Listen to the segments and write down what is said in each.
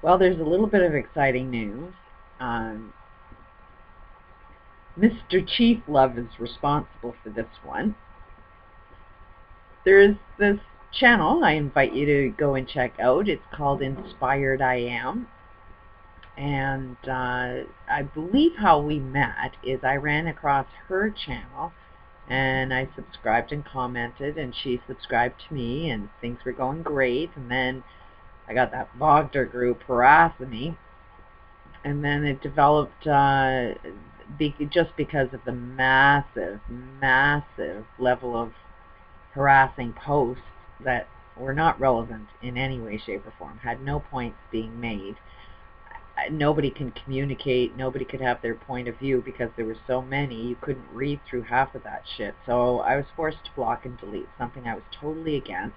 Well, there's a little bit of exciting news. Um, Mr. Chief Love is responsible for this one. There's this channel I invite you to go and check out. It's called Inspired I Am. And I believe how we met is I ran across her channel and I subscribed and commented, and she subscribed to me, and things were going great. And then I got that Wagner group harassing me, and then it developed just because of the massive level of harassing posts that were not relevant in any way, shape, or form, had no points being made. Nobody can communicate, nobody could have their point of view because there were so many, you couldn't read through half of that shit. So I was forced to block and delete, something I was totally against.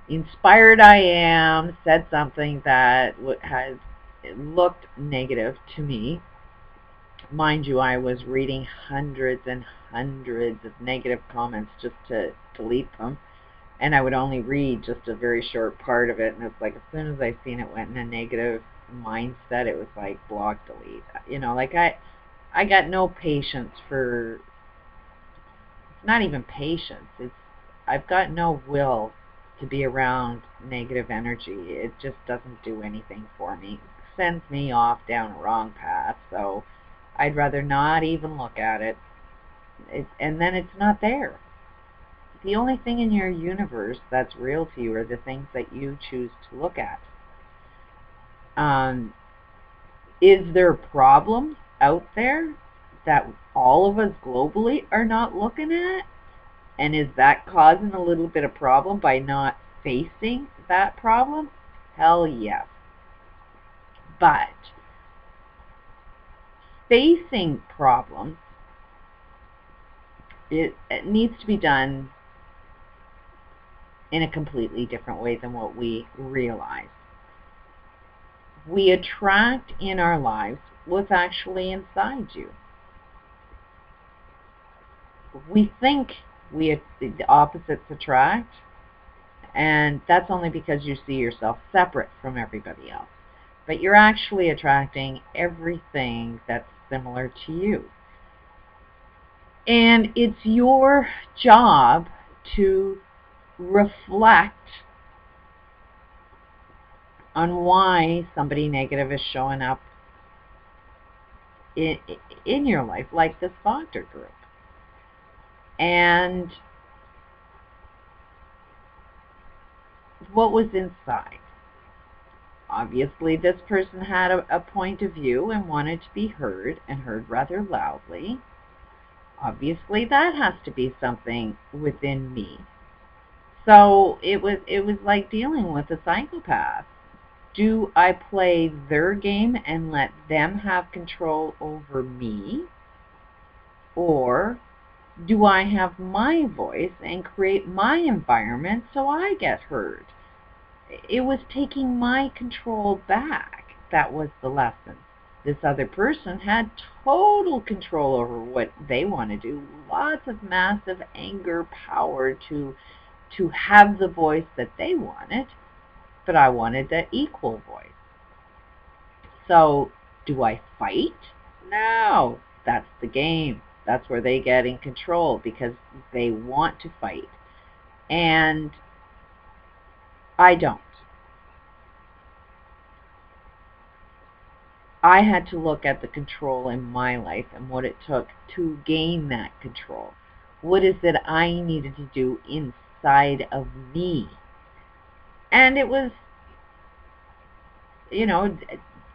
Inspired I Am said something that looked negative to me. Mind you, I was reading hundreds and hundreds of negative comments just to delete them. And I would only read just a very short part of it. And it's like, as soon as I seen it went in a negative mindset, it was like block, delete. You know, like I got no patience for, it's not even patience. I've got no will to be around negative energy. It just doesn't do anything for me. It sends me off down a wrong path. So I'd rather not even look at it. And then it's not there. The only thing in your universe that's real to you are the things that you choose to look at. Is there problems out there that all of us globally are not looking at? And is that causing a little bit of problem by not facing that problem? Hell yes. But facing problems, it needs to be done in a completely different way than what we realize. We attract in our lives what's actually inside you. We think the opposites attract, and that's only because you see yourself separate from everybody else. But you're actually attracting everything that's similar to you. And it's your job to reflect on why somebody negative is showing up in your life, like this Wagner group. And what was inside? Obviously, this person had a point of view and wanted to be heard, and heard rather loudly. Obviously, that has to be something within me. So it was like dealing with a psychopath. Do I play their game and let them have control over me? Or do I have my voice and create my environment so I get heard? It was taking my control back. That was the lesson. This other person had total control over what they want to do. Lots of massive anger, power to have the voice that they wanted, but I wanted that equal voice. So, do I fight? No, that's the game. That's where they get in control because they want to fight. And I don't. I had to look at the control in my life and what it took to gain that control. What is it I needed to do inside of me? And it was,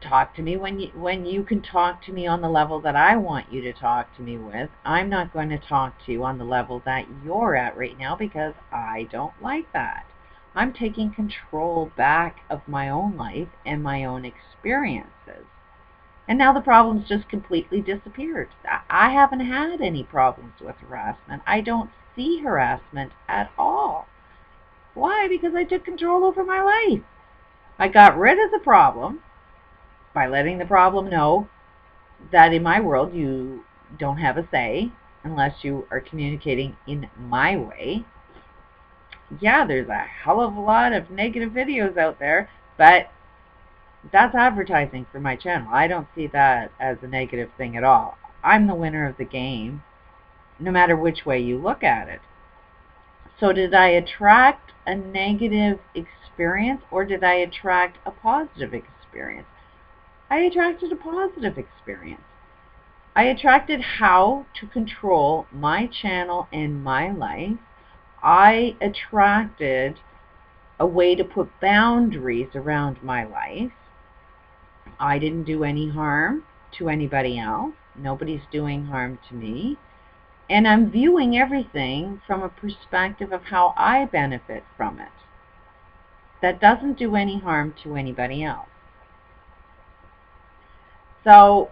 talk to me when you can talk to me on the level that I want you to talk to me with. I'm not going to talk to you on the level that you're at right now because I don't like that. I'm taking control back of my own life and my own experiences. And now the problem's just completely disappeared. I haven't had any problems with harassment. I don't see harassment at all. Why? Because I took control over my life. I got rid of the problem by letting the problem know that in my world you don't have a say unless you are communicating in my way. Yeah, there's a hell of a lot of negative videos out there, but That's advertising for my channel. I don't see that as a negative thing at all. I'm the winner of the game, no matter which way you look at it. So did I attract a negative experience, or did I attract a positive experience? I attracted a positive experience. I attracted how to control my channel and my life. I attracted a way to put boundaries around my life. I didn't do any harm to anybody else. Nobody's doing harm to me. And I'm viewing everything from a perspective of how I benefit from it. That doesn't do any harm to anybody else. So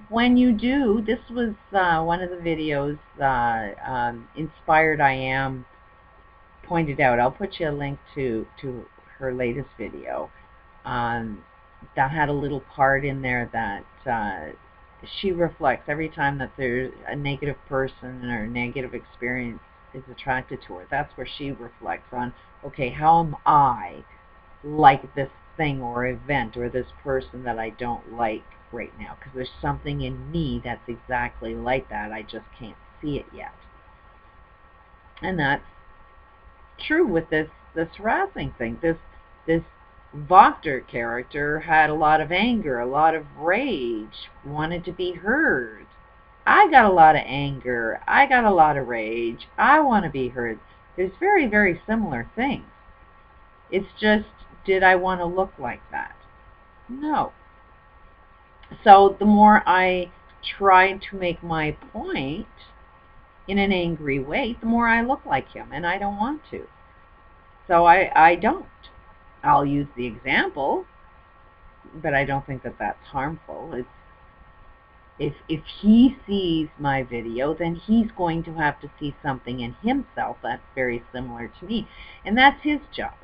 when you do, this was one of the videos Inspired I Am pointed out. I'll put you a link to her latest video. That had a little part in there that she reflects every time that there's a negative person or a negative experience is attracted to her. That's where she reflects on, okay, how am I like this thing or event or this person that I don't like right now? Because there's something in me that's exactly like that. I just can't see it yet. And that's true with this harassing thing. This Wachter character had a lot of anger, a lot of rage, wanted to be heard. I got a lot of anger. I got a lot of rage. I want to be heard. There's very, very similar things. It's just, did I want to look like that? No. So the more I tried to make my point in an angry way, the more I look like him, and I don't want to. So I don't. I'll use the example, but I don't think that that's harmful. If he sees my video, then he's going to have to see something in himself that's very similar to me, and that's his job.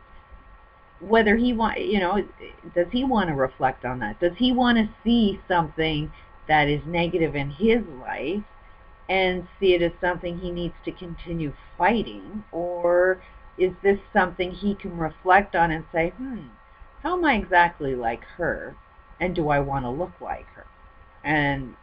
Whether he does he want to reflect on that? Does he want to see something that is negative in his life and see it as something he needs to continue fighting, or is this something he can reflect on and say, how am I exactly like her, and do I want to look like her? And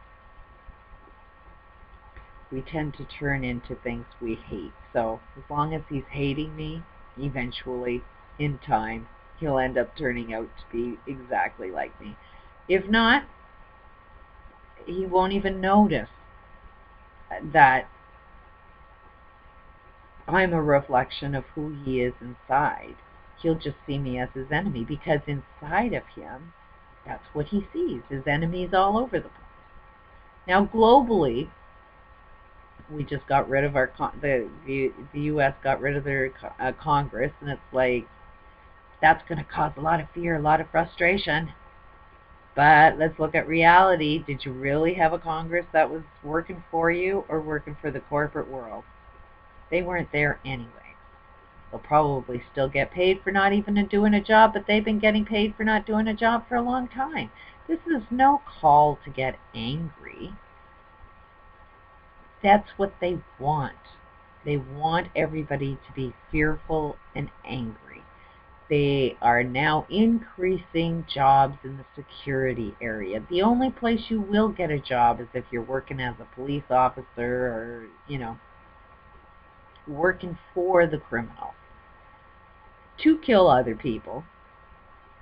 we tend to turn into things we hate. So as long as he's hating me, eventually, in time, he'll end up turning out to be exactly like me. If not, he won't even notice that I'm a reflection of who he is inside. He'll just see me as his enemy, because inside of him, that's what he sees. His enemies all over the place. Now, globally, we just got rid of the U.S. got rid of their Congress, and it's like, that's going to cause a lot of fear, a lot of frustration. But let's look at reality. Did you really have a Congress that was working for you or working for the corporate world? They weren't there anyway. They'll probably still get paid for not even doing a job, but they've been getting paid for not doing a job for a long time. This is no call to get angry. That's what they want. They want everybody to be fearful and angry. They are now increasing jobs in the security area. The only place you will get a job is if you're working as a police officer or, working for the criminal to kill other people,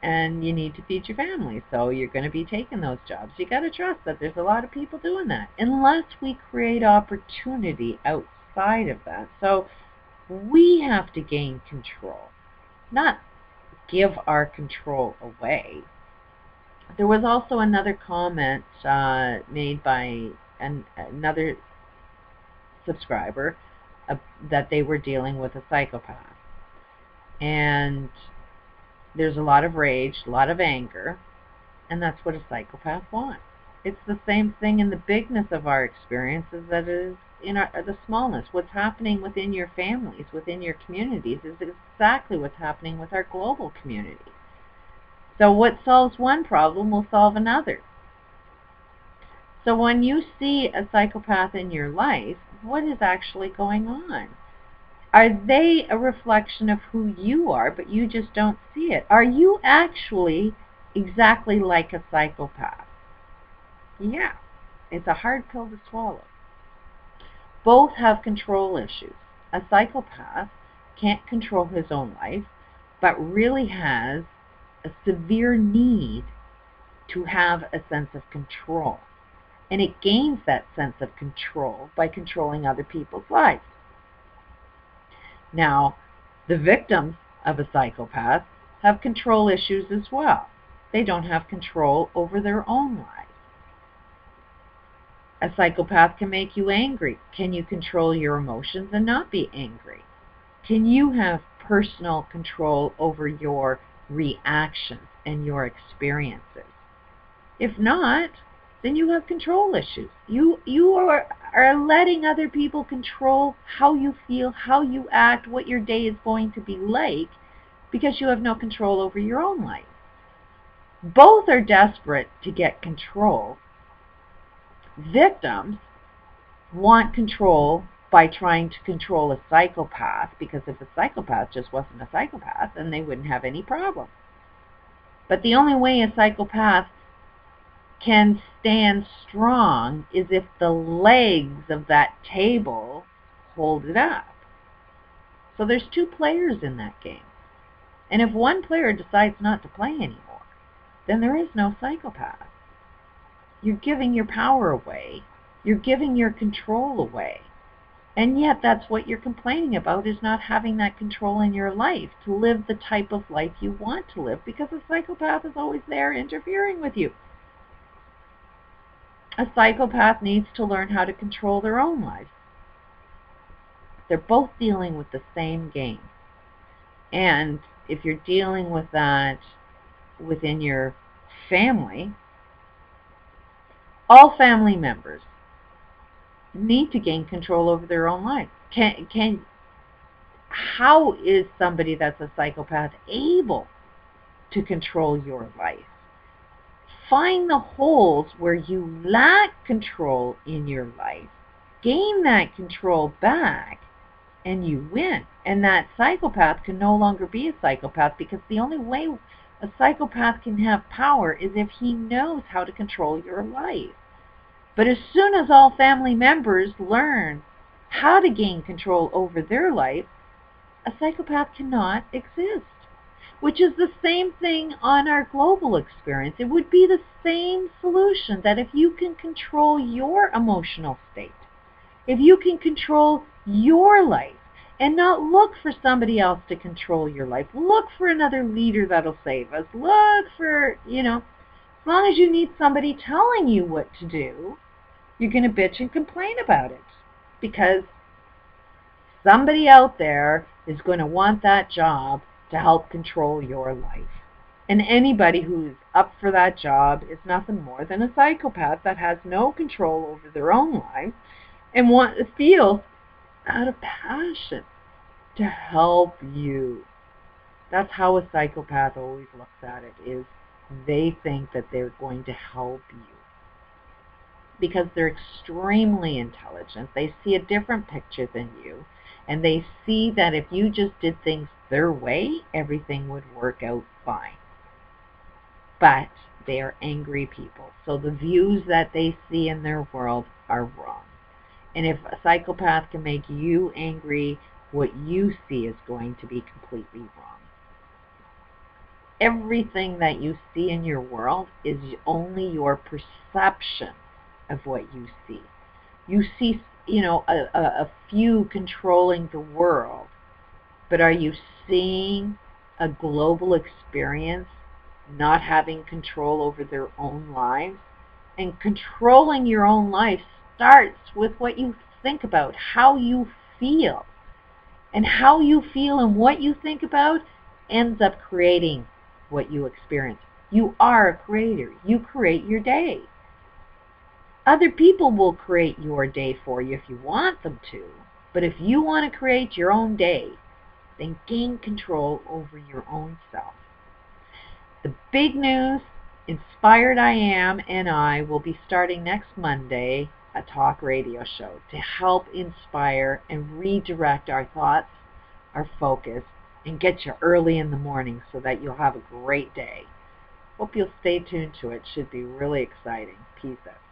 and you need to feed your family, so you're going to be taking those jobs. You got to trust that there's a lot of people doing that, unless we create opportunity outside of that. So we have to gain control, not give our control away. There was also another comment made by another subscriber that they were dealing with a psychopath. And there's a lot of rage, a lot of anger, and that's what a psychopath wants. It's the same thing in the bigness of our experiences that is in the smallness. What's happening within your families, within your communities, is exactly what's happening with our global community. So what solves one problem will solve another. So when you see a psychopath in your life, what is actually going on? Are they a reflection of who you are, but you just don't see it? Are you actually exactly like a psychopath. Yeah, it's a hard pill to swallow. Both have control issues. A psychopath can't control his own life, but really has a severe need to have a sense of control. And it gains that sense of control by controlling other people's lives. Now, the victims of a psychopath have control issues as well. They don't have control over their own lives. A psychopath can make you angry. Can you control your emotions and not be angry? Can you have personal control over your reactions and your experiences? If not, then you have control issues. You are letting other people control how you feel, how you act, what your day is going to be like, because you have no control over your own life. Both are desperate to get control. Victims want control by trying to control a psychopath, because if a psychopath just wasn't a psychopath, then they wouldn't have any problem. But the only way a psychopath can stand strong is if the legs of that table hold it up. So there's two players in that game. And if one player decides not to play anymore, then there is no psychopath. You're giving your power away. You're giving your control away. And yet that's what you're complaining about, is not having that control in your life, to live the type of life you want to live, because a psychopath is always there interfering with you. A psychopath needs to learn how to control their own lives. They're both dealing with the same game. And if you're dealing with that within your family, all family members need to gain control over their own life. How is somebody that's a psychopath able to control your life? Find the holes where you lack control in your life, gain that control back, and you win. And that psychopath can no longer be a psychopath, because the only way a psychopath can have power is if he knows how to control your life. But as soon as all family members learn how to gain control over their life, a psychopath cannot exist. Which is the same thing on our global experience. It would be the same solution, that if you can control your emotional state, if you can control your life and not look for somebody else to control your life, look for another leader that'll save us, look for, as long as you need somebody telling you what to do, you're going to bitch and complain about it, because somebody out there is going to want that job to help control your life. And anybody who's up for that job is nothing more than a psychopath that has no control over their own life and feels out of passion to help you. That's how a psychopath always looks at it, is they think that they're going to help you. Because they're extremely intelligent. They see a different picture than you. And they see that if you just did things their way, everything would work out fine. But they are angry people. So the views that they see in their world are wrong. And if a psychopath can make you angry, what you see is going to be completely wrong. Everything that you see in your world is only your perception of what you see. You see, a few controlling the world, but are you seeing a global experience not having control over their own lives? And controlling your own life starts with what you think about, how you feel. And how you feel and what you think about ends up creating what you experience. You are a creator. You create your day. Other people will create your day for you if you want them to. But if you want to create your own day, then gain control over your own self. The big news, Inspired I Am and I will be starting next Monday a talk radio show to help inspire and redirect our thoughts, our focus, and get you early in the morning so that you'll have a great day. Hope you'll stay tuned to it. Should be really exciting. Peace out.